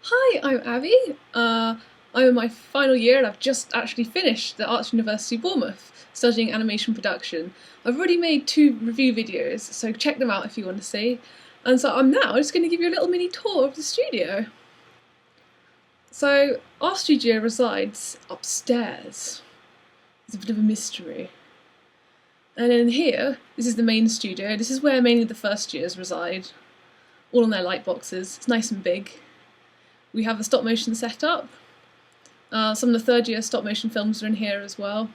Hi, I'm Abby. I'm in my final year and I've just actually finished the Arts University Bournemouth studying animation production. I've already made 2 review videos, so check them out if you want to see. And so I'm now just going to give you a little mini tour of the studio. So our studio resides upstairs. It's a bit of a mystery. And in here, this is the main studio. This is where mainly the first years reside, all on their light boxes. It's nice and big. We have a stop motion setup. Some of the third year stop motion films are in here as well.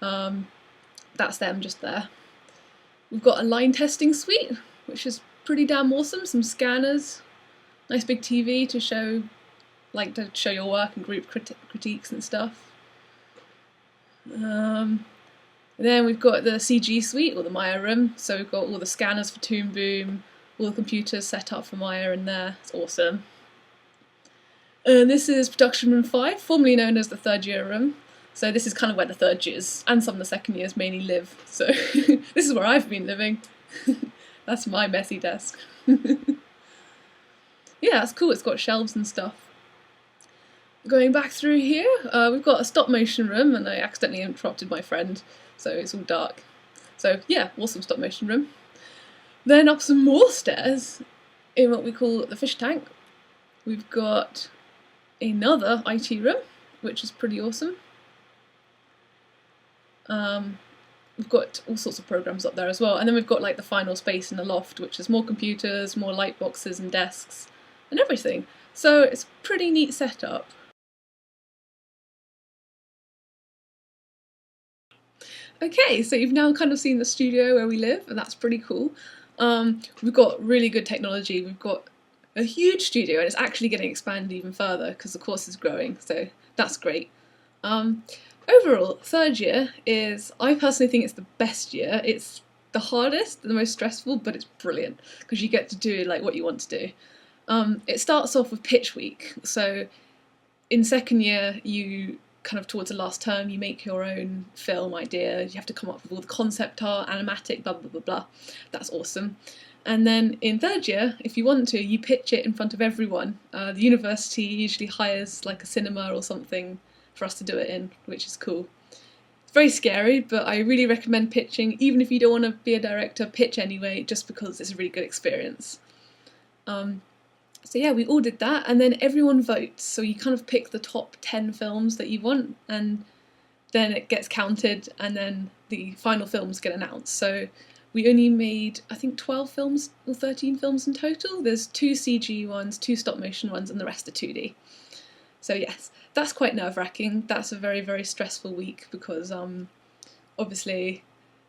That's them just there. We've got a line testing suite, which is pretty damn awesome. Some scanners, nice big TV to show your work and group critiques and stuff. Then we've got the CG suite, or the Maya room. So we've got all the scanners for Toon Boom, all the computers set up for Maya in there. It's awesome. And this is production room 5, formerly known as the third year room. So this is kind of where the third years and some of the second years mainly live. So this is where I've been living. That's my messy desk. Yeah, it's cool. It's got shelves and stuff. Going back through here, we've got a stop motion room, and I accidentally interrupted my friend, so it's all dark. So yeah, awesome stop motion room. Then up some more stairs in what we call the fish tank. We've got another IT room, which is pretty awesome. We've got all sorts of programs up there as well, and then we've got like the final space in the loft, which is more computers, more light boxes and desks and everything. So it's a pretty neat setup. Okay, so you've now kind of seen the studio where we live, and that's pretty cool. We've got really good technology. We've got a huge studio, and it's actually getting expanded even further because the course is growing, so that's great. Overall, third year I personally think it's the best year. It's the hardest, the most stressful, but it's brilliant because you get to do like what you want to do. It starts off with pitch week, so in second year you kind of towards the last term you make your own film idea. You have to come up with all the concept art, animatic, blah blah blah blah. That's awesome. And then in third year, if you want to, you pitch it in front of everyone. The university usually hires like a cinema or something for us to do it in, which is cool. It's very scary, but I really recommend pitching. Even if you don't want to be a director, pitch anyway, just because it's a really good experience. So yeah, we all did that, and then everyone votes. So you kind of pick the top 10 films that you want, and then it gets counted, and then the final films get announced. So we only made, I think, 12 films or 13 films in total. There's 2 CG ones, 2 stop motion ones, and the rest are 2D. So yes, that's quite nerve-wracking. That's a very, very stressful week because obviously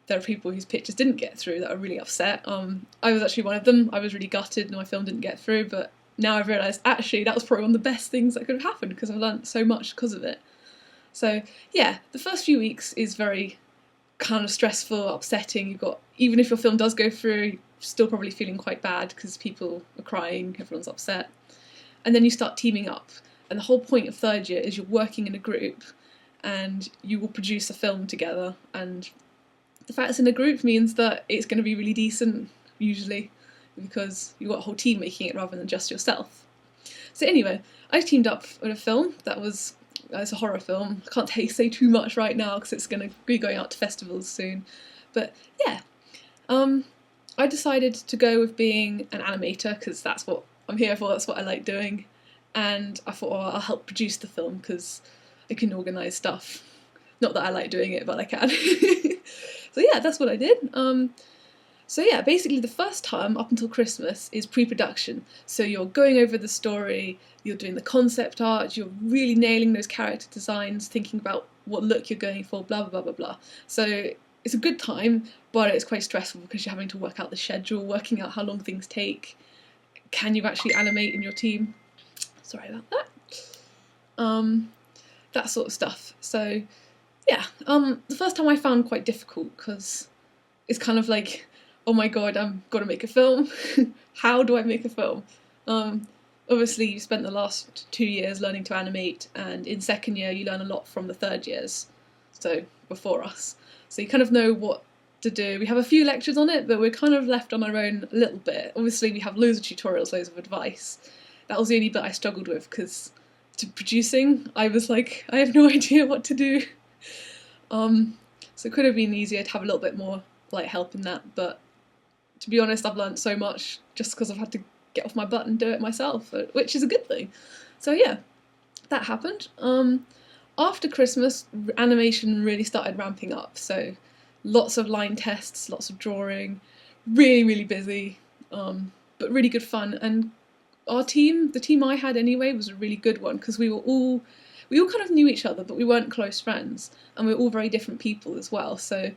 there are people whose pictures didn't get through that are really upset. I was actually one of them. I was really gutted and my film didn't get through, but now I've realised actually that was probably one of the best things that could have happened because I've learnt so much because of it. So yeah, the first few weeks is very kind of stressful, upsetting. You've got, even if your film does go through, you're still probably feeling quite bad because people are crying, everyone's upset. And then you start teaming up. And the whole point of third year is you're working in a group and you will produce a film together. And the fact it's in a group means that it's going to be really decent, usually, because you've got a whole team making it rather than just yourself. So anyway, I teamed up with a film that was, it's a horror film. I can't say too much right now because it's going to be going out to festivals soon. But yeah, I decided to go with being an animator because that's what I'm here for, that's what I like doing. And I thought, oh, I'll help produce the film because I can organise stuff. Not that I like doing it, but I can. So yeah, that's what I did. So yeah, basically the first term up until Christmas is pre-production. So you're going over the story, you're doing the concept art, you're really nailing those character designs, thinking about what look you're going for, blah, blah, blah, blah, blah. So it's a good time, but it's quite stressful because you're having to work out the schedule, working out how long things take. Can you actually animate in your team? Sorry about that. That sort of stuff. So yeah, the first time I found quite difficult because it's kind of like, oh my god, I'm got to make a film. How do I make a film? Obviously, you spent the last 2 years learning to animate, and in second year you learn a lot from the third years, so before us. So you kind of know what to do. We have a few lectures on it, but we're kind of left on our own a little bit. Obviously, we have loads of tutorials, loads of advice. that was the only bit I struggled with, because to producing, I was like, I have no idea what to do. So it could have been easier to have a little bit more like help in that, but to be honest, I've learned so much just because I've had to get off my butt and do it myself, which is a good thing. So yeah, that happened. After Christmas, animation really started ramping up, so lots of line tests, lots of drawing, really, really busy, but really good fun. And our team, the team I had anyway, was a really good one, because we all kind of knew each other, but we weren't close friends, and we were all very different people as well, so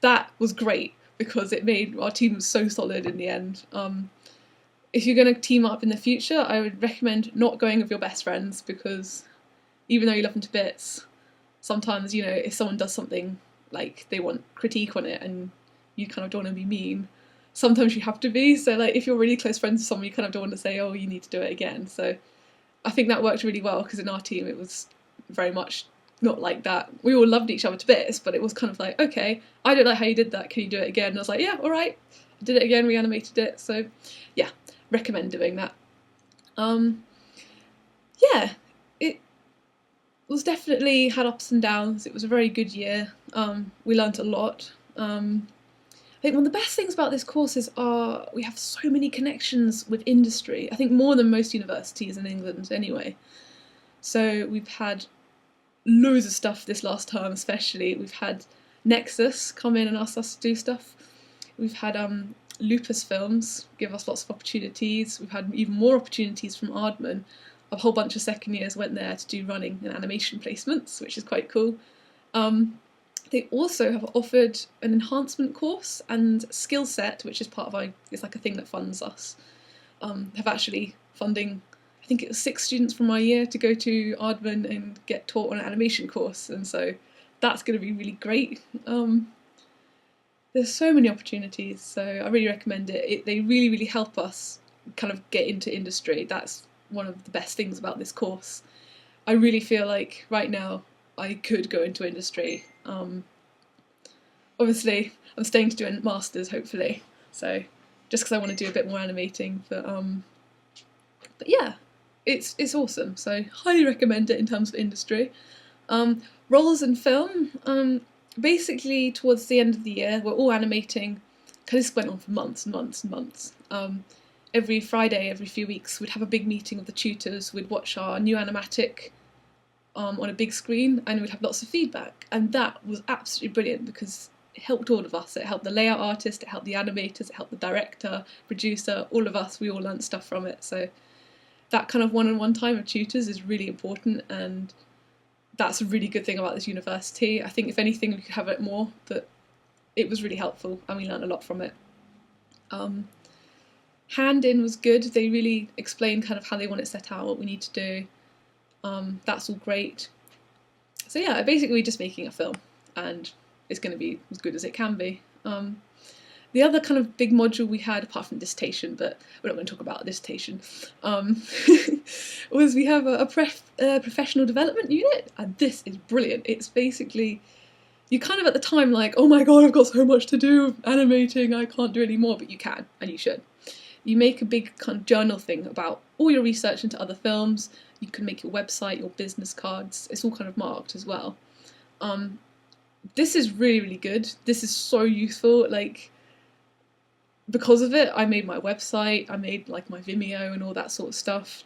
that was great, because it made our team so solid in the end. If you're going to team up in the future, I would recommend not going with your best friends, because even though you love them to bits, sometimes, you know, if someone does something, like they want critique on it and you kind of don't want to be mean, sometimes you have to be. So like if you're really close friends with someone, you kind of don't want to say, oh, you need to do it again. So I think that worked really well, because in our team it was very much not like that. We all loved each other to bits, but it was kind of like, okay, I don't like how you did that, can you do it again? And I was like, yeah, all right. I did it again, reanimated it. So yeah, recommend doing that. Yeah, it was definitely had ups and downs. It was a very good year. We learnt a lot. I think one of the best things about this course is we have so many connections with industry. I think more than most universities in England anyway. So we've had loads of stuff this last term, especially. We've had Nexus come in and ask us to do stuff. We've had Lupus Films give us lots of opportunities. We've had even more opportunities from Ardman. A whole bunch of second years went there to do running and animation placements, which is quite cool. They also have offered an enhancement course and skill set, which is part of it's like a thing that funds us. Have actually funding, I think it was 6 students from my year to go to Ardman and get taught on an animation course, and so that's going to be really great. There's so many opportunities, so I really recommend it. They really, really help us kind of get into industry. That's one of the best things about this course. I really feel like right now I could go into industry. Obviously, I'm staying to do a master's, hopefully, so just because I want to do a bit more animating. But yeah, it's awesome. So highly recommend it in terms of industry. Roles in film. Basically, towards the end of the year, we're all animating. Because this went on for months and months and months. Every Friday, every few weeks, we'd have a big meeting of the tutors. We'd watch our new animatic on a big screen, and we'd have lots of feedback. And that was absolutely brilliant, because it helped all of us. It helped the layout artist, it helped the animators, it helped the director, producer, all of us. We all learned stuff from it. So that kind of one-on-one time of tutors is really important, and that's a really good thing about this university. I think if anything, we could have it more, but it was really helpful and we learned a lot from it. Hand-in was good. They really explained kind of how they want it set out, what we need to do. That's all great. So yeah, basically just making a film, and it's going to be as good as it can be. The other kind of big module we had, apart from dissertation, but we're not going to talk about dissertation, was we have a professional development unit, and this is brilliant. It's basically, you kind of at the time like, oh my god, I've got so much to do animating, I can't do any more, but you can, and you should. You make a big kind of journal thing about all your research into other films. You can make your website, your business cards, it's all kind of marked as well. This is really, really good. This is so useful. Like, because of it, I made my website, I made like my Vimeo and all that sort of stuff.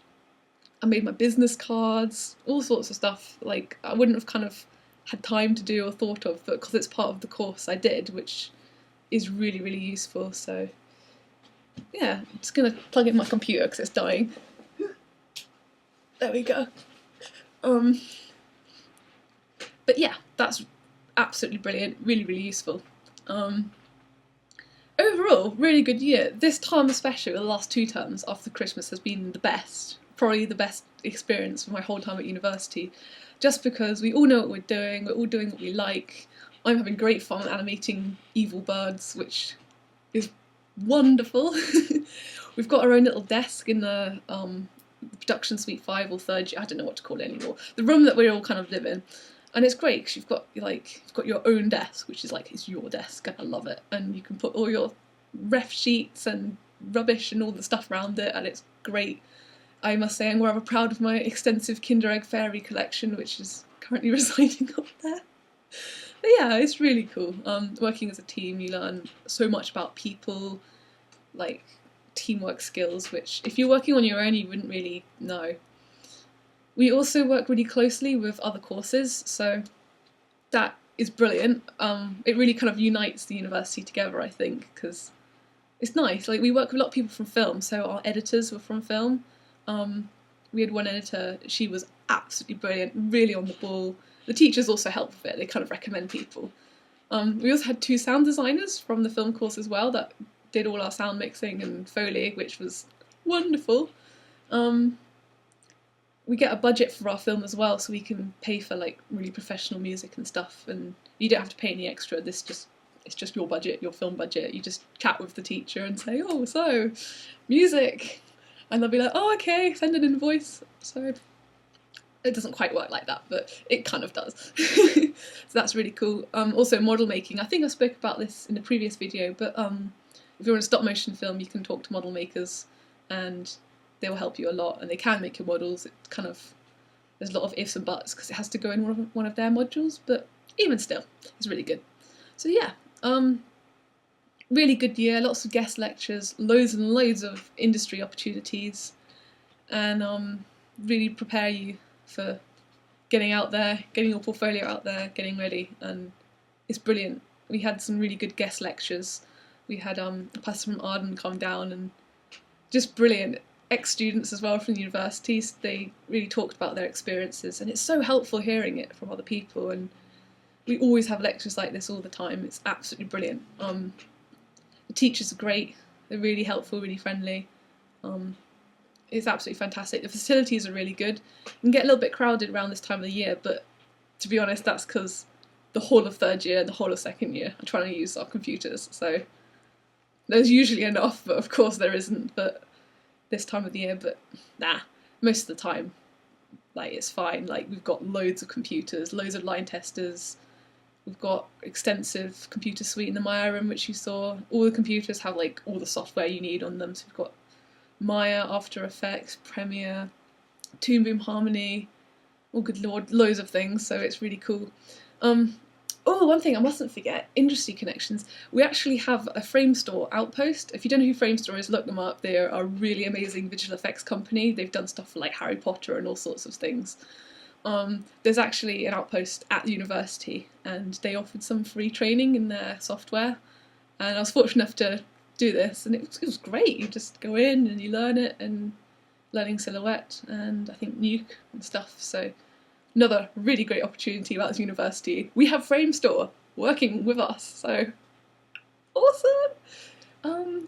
I made my business cards, all sorts of stuff like I wouldn't have kind of had time to do or thought of, but because it's part of the course I did, which is really, really useful. So yeah, I'm just going to plug in my computer because it's dying. There we go. But yeah, that's absolutely brilliant, really, really useful. Overall, really good year. This term especially, the last 2 terms after Christmas, has been the best, probably the best experience of my whole time at university, just because we all know what we're all doing what we like. I'm having great fun animating evil birds, which is wonderful. We've got our own little desk in the production suite 5 or 3rd, I don't know what to call it anymore, the room that we all kind of live in. And it's great because you've got your own desk, which is like, it's your desk, and I love it. And you can put all your ref sheets and rubbish and all the stuff around it, and it's great. I must say I'm rather proud of my extensive Kinder Egg Fairy collection, which is currently residing up there. But yeah, it's really cool. Working as a team, you learn so much about people, like teamwork skills, which if you're working on your own, you wouldn't really know. We also work really closely with other courses, so that is brilliant. It really kind of unites the university together, I think, because it's nice. Like, we work with a lot of people from film, so our editors were from film. We had one editor, she was absolutely brilliant, really on the ball. The teachers also help with it, they kind of recommend people. We also had 2 sound designers from the film course as well that did all our sound mixing and Foley, which was wonderful. We get a budget for our film as well, so we can pay for like really professional music and stuff, and you don't have to pay any extra. It's just your budget, your film budget. You just chat with the teacher and say, oh, so music, and they'll be like, oh, okay, send an invoice. So it doesn't quite work like that, but it kind of does. So that's really cool. Also model making, I think I spoke about this in a previous video, but if you're in a stop motion film, you can talk to model makers and they will help you a lot, and they can make your models. It kind of, there's a lot of ifs and buts because it has to go in one of their modules, but even still, it's really good. So yeah, really good year, lots of guest lectures, loads and loads of industry opportunities, and really prepare you for getting out there, getting your portfolio out there, getting ready, and it's brilliant. We had some really good guest lectures. We had a person from Arden come down, and just brilliant. Ex-students as well from the universities, they really talked about their experiences, and it's so helpful hearing it from other people, and we always have lectures like this all the time. It's absolutely brilliant. The teachers are great, they're really helpful, really friendly. It's absolutely fantastic. The facilities are really good. It can get a little bit crowded around this time of the year, but to be honest, that's because the whole of 3rd year and the whole of 2nd year are trying to use our computers, so there's usually enough, but of course there isn't. But this time of the year, but nah, most of the time, like, it's fine. Like, we've got loads of computers, loads of line testers, we've got extensive computer suite in the Maya room, which you saw. All the computers have like all the software you need on them, so we've got Maya, After Effects, Premiere, Toon Boom Harmony, oh good lord, loads of things, so it's really cool. Oh, one thing I mustn't forget, industry connections. We actually have a Framestore outpost. If you don't know who Framestore is, look them up. They're a really amazing visual effects company. They've done stuff for like Harry Potter and all sorts of things. There's actually an outpost at the university, and they offered some free training in their software, and I was fortunate enough to do this, and it was great. You just go in and you learn it, and learning Silhouette and I think Nuke and stuff, so another really great opportunity about this university. We have Framestore working with us, so awesome.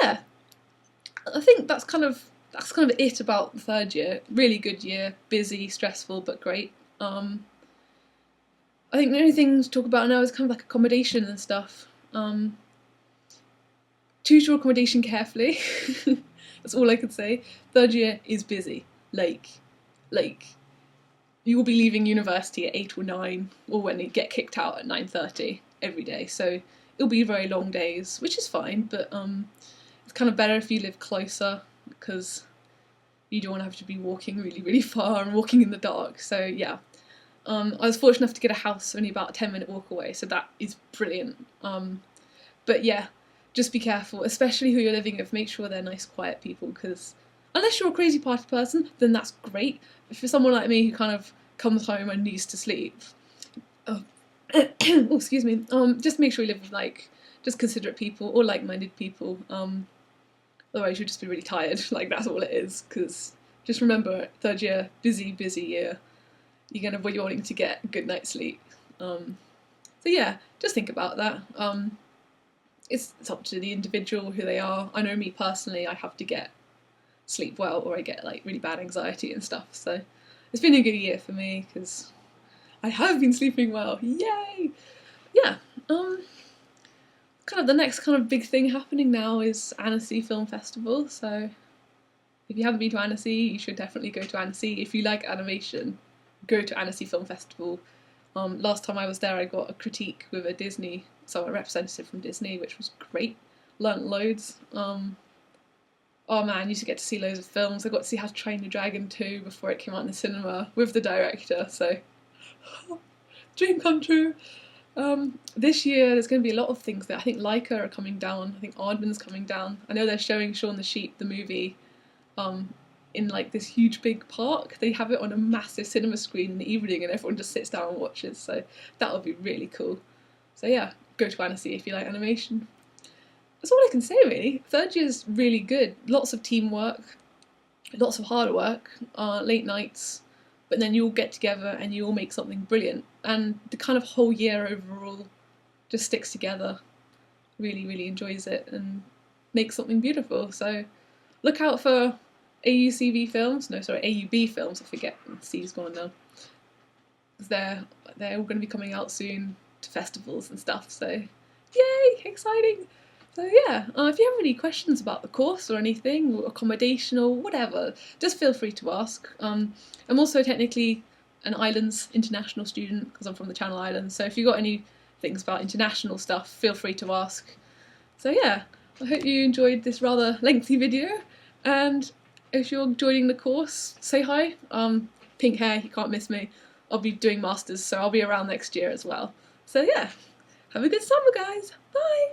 Yeah, I think that's kind of it about the 3rd year. Really good year, busy, stressful, but great. I think the only thing to talk about now is kind of like accommodation and stuff. Choose your accommodation carefully. That's all I could say. 3rd year is busy. Like you will be leaving university at 8 or 9, or when you get kicked out at 9:30 every day. So it'll be very long days, which is fine, but it's kind of better if you live closer, because you don't want to have to be walking really, really far and walking in the dark. So yeah, I was fortunate enough to get a house only about a 10-minute walk away, so that is brilliant. But yeah, just be careful, especially who you're living with. Make sure they're nice, quiet people, because unless you're a crazy party person, then that's great. If you're someone like me who kind of comes home and needs to sleep, oh, excuse me, just make sure you live with like just considerate people or like-minded people. Otherwise you'll just be really tired. Like, that's all it is. Because just remember, 3rd year, busy year. You're gonna be wanting to get a good night's sleep. So yeah, just think about that. It's up to the individual who they are. I know me personally, I have to get sleep well or I get like really bad anxiety and stuff, so it's been a good year for me because I have been sleeping well. Yay! Yeah, kind of the next kind of big thing happening now is Annecy Film Festival, so if you haven't been to Annecy, you should definitely go to Annecy. If you like animation, go to Annecy Film Festival. Last time I was there, I got a critique with a representative from Disney, which was great. Learnt loads. Oh man, I used to get to see loads of films. I got to see How to Train Your Dragon 2 before it came out in the cinema with the director, so dream come true. This year there's going to be a lot of things that I think Leica are coming down. I think Aardman's coming down. I know they're showing Shaun the Sheep, the movie, um, in like this huge big park. They have it on a massive cinema screen in the evening, and everyone just sits down and watches. So that would be really cool. So yeah, go to Annecy if you like animation. That's all I can say really. Third year's really good. Lots of teamwork, lots of hard work, late nights, but then you all get together and you all make something brilliant. And the kind of whole year overall just sticks together. Really, really enjoys it and makes something beautiful. So look out for AUCB films. No, sorry, AUB films. I forget. C's gone now. Because they're all going to be coming out soon to festivals and stuff. So yay, exciting! So yeah, if you have any questions about the course or anything, or accommodation or whatever, just feel free to ask. I'm also technically an Islands international student because I'm from the Channel Islands, so if you've got any things about international stuff, feel free to ask. So yeah, I hope you enjoyed this rather lengthy video, and if you're joining the course, say hi. Pink hair, you can't miss me. I'll be doing masters, so I'll be around next year as well. So yeah, have a good summer guys, bye!